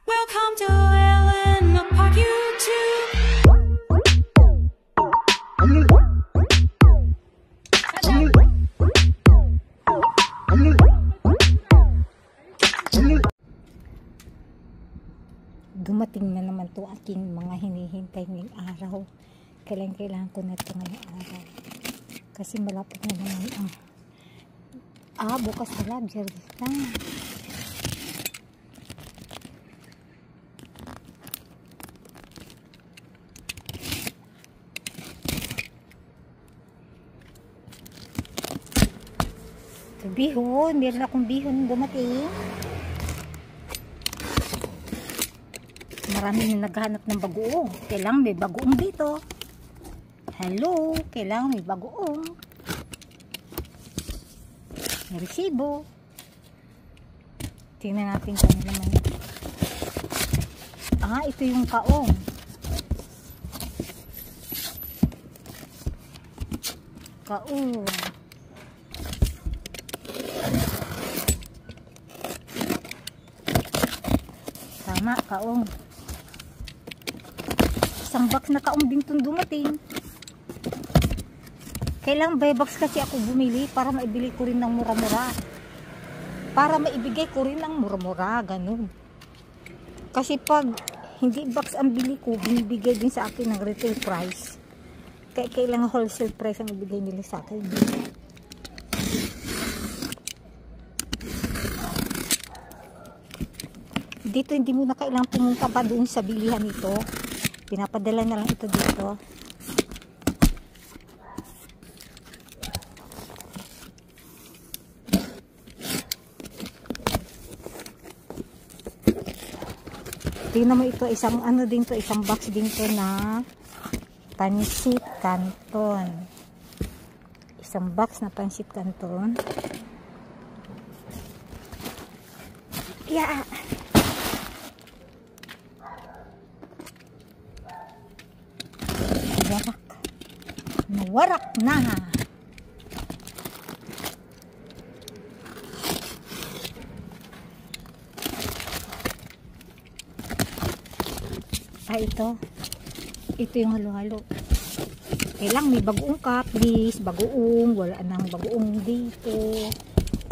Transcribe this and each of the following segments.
Welcome to Ellen Park YouTube. Dumating na naman to aking mga hinihintay ngayong araw. Kailangan ko na ito ngayong araw. Kasi malapit na naman bukas pala, Jerry na. Bihon, meron akong bihon dumating. Maraming naghahanap ng bagoong. Kailangan may bagoong dito. Hello, kailangan may bagoong. May resibo. Tingnan natin kung ano naman. Ito yung kaong. Kaong. Tama, kaong. Isang box na kaong din itong dumating. Kailang buy box kasi ako bumili para maibili ko rin ng mura-mura. Para maibigay ko rin ng mura-mura, ganun. Kasi pag hindi box ang bili ko, binibigay din sa akin ng retail price. Kaya kailangan wholesale price ang ibigay nila sa akin. Dito hindi mo na kailangang pumunta pa doon sa bilihan nito. Pinapadala na lang ito dito. Tingnan mo ito, isang isang box din to na pansit canton. Isang box na pansit canton. Yeah. Warak na. Ito yung halo-halo. Kailang may bagoong kaplis, bagoong, wala nang bagoong dito.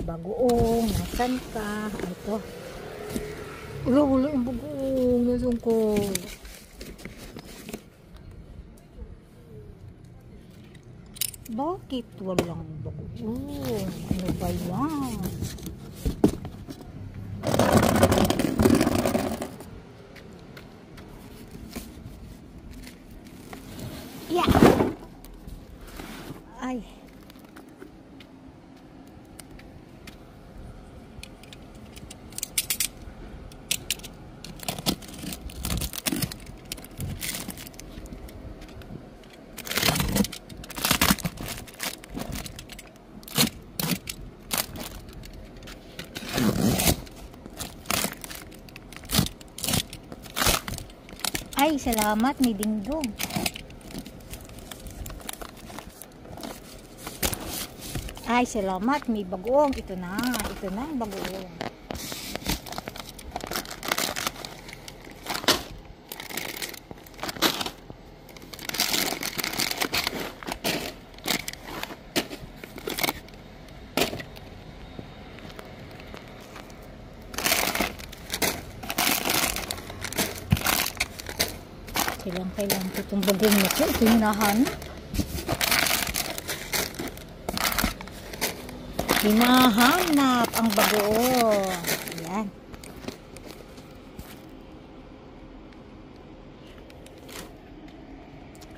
Bagoong, nasan ka? Ito. Wala yung bagoong, nasan ko? Bakit walang bagoong? Ano ba yan? Yeah! Ay! Ay, salamat, may dingdong. Ay, salamat, may bagoong. Ito na ang bagoong. Kailangan ko itong bagoong na ito. Ito yung hinahanap. Hinahanap ang bagoong. Ayan.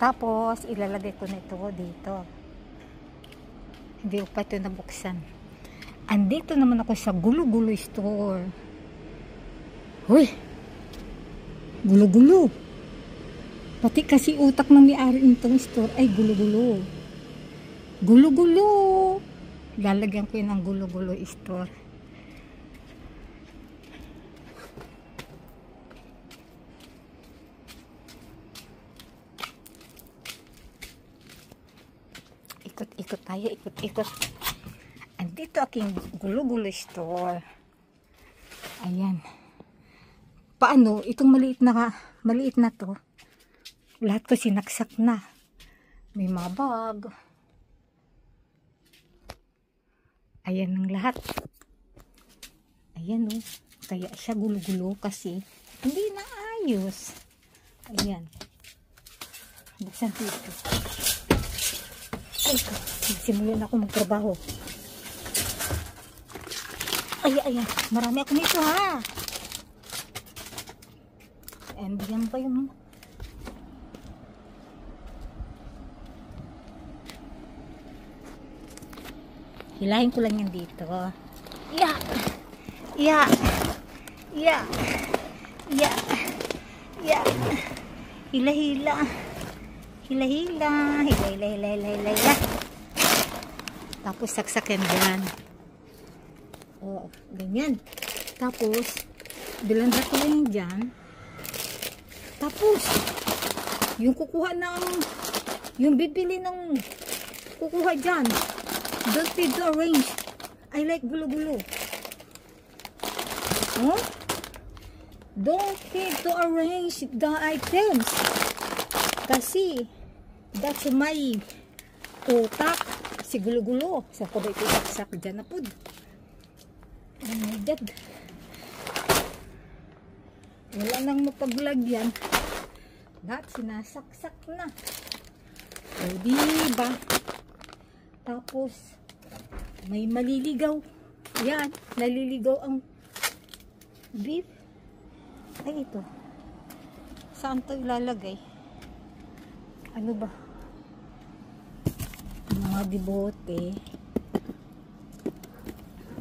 Tapos, ilalagay ko na ito dito. Hindi ko pa ito nabuksan. Andito naman ako sa Gulo-Gulo store. Huy! Gulo-Gulo! Pati kasi utak ng may-ari nitong store ay Gulo-Gulo. Gulo-Gulo! Lalagyan ko yun ng Gulo-Gulo store. Ikot-ikot tayo, ikot-ikot. Andito aking Gulo-Gulo store. Ayan. paano, itong maliit na to, lahat ko sinaksak na. May mga bag. Ayan ang lahat. Ayan, oh. Kaya siya gulo-gulo kasi hindi na ayos. Ayan. Buksan dito. Ay, simulan ako magtrabaho. Ayan. Marami ako nito, ha. And yan pa yung hilahin ko lang yan dito. Yeah. Hila. Tapos saksakan dyan. O, ganyan. Tapos, bilanda ko lang dyan. Tapos, yung kukuha ng, yung bibili ng, kukuha dyan. Don't need to arrange. I like gulo-gulo. Huh? Don't need to arrange the items. Kasi, that's my utak. Si gulo-gulo. Sa ko ba ito saksak dyan na po? Oh my God. Wala nang mapaglagyan. Lahat sinasaksak na. O diba? Tapos, may maliligaw. Yan, naliligaw ang beef. Ay, ito. Saan to ilalagay? Ano ba? Mga dibote.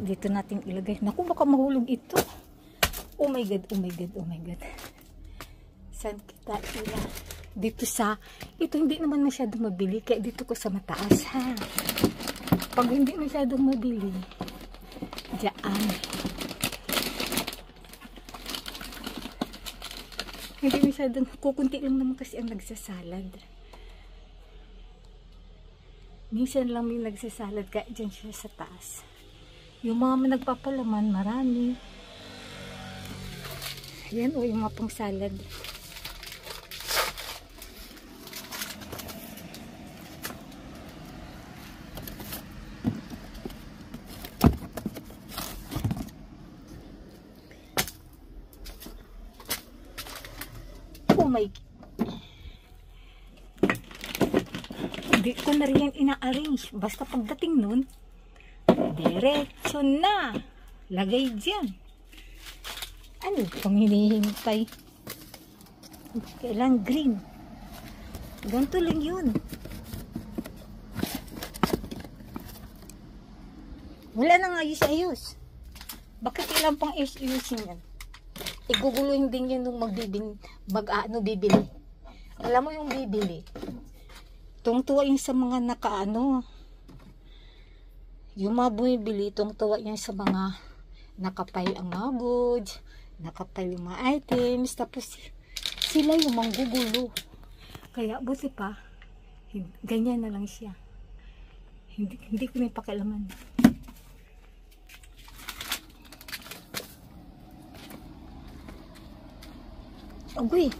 Dito natin ilagay. Naku, baka mahulog ito. Oh my God. Saan kita ilagay? Dito sa, ito hindi naman masyadong mabili, kaya dito ko sa mataas, ha. Pag hindi masyadong mabili, dyan. Hindi masyadong, kukunti lang naman kasi ang nagsasalad. Minsan lang may nagsasalad, kaya dyan siya sa taas. Yung mga nagpapalaman, marami. Yan, o, yung mga pang salad. Oh my God. Hindi ko na rin ina-arrange. Basta pagdating nun, diretso na. Lagay dyan. Ano pang hinihintay? Kailan green. Ganito lang yun. Wala nang ayos-ayos. Bakit ilang pang ayos-ayusin yan? Iguguluhin din yun nung bibili. Alam mo yung bibili. Tungtuwa yung sa mga nakaano. Yung mga bumibili, tungtuwa yung sa mga nakapile ang mga goods, nakapile yung mga items, tapos sila yung manggugulo. Kaya buti pa, ganyan na lang siya. Hindi ko may pakialaman. Agoy!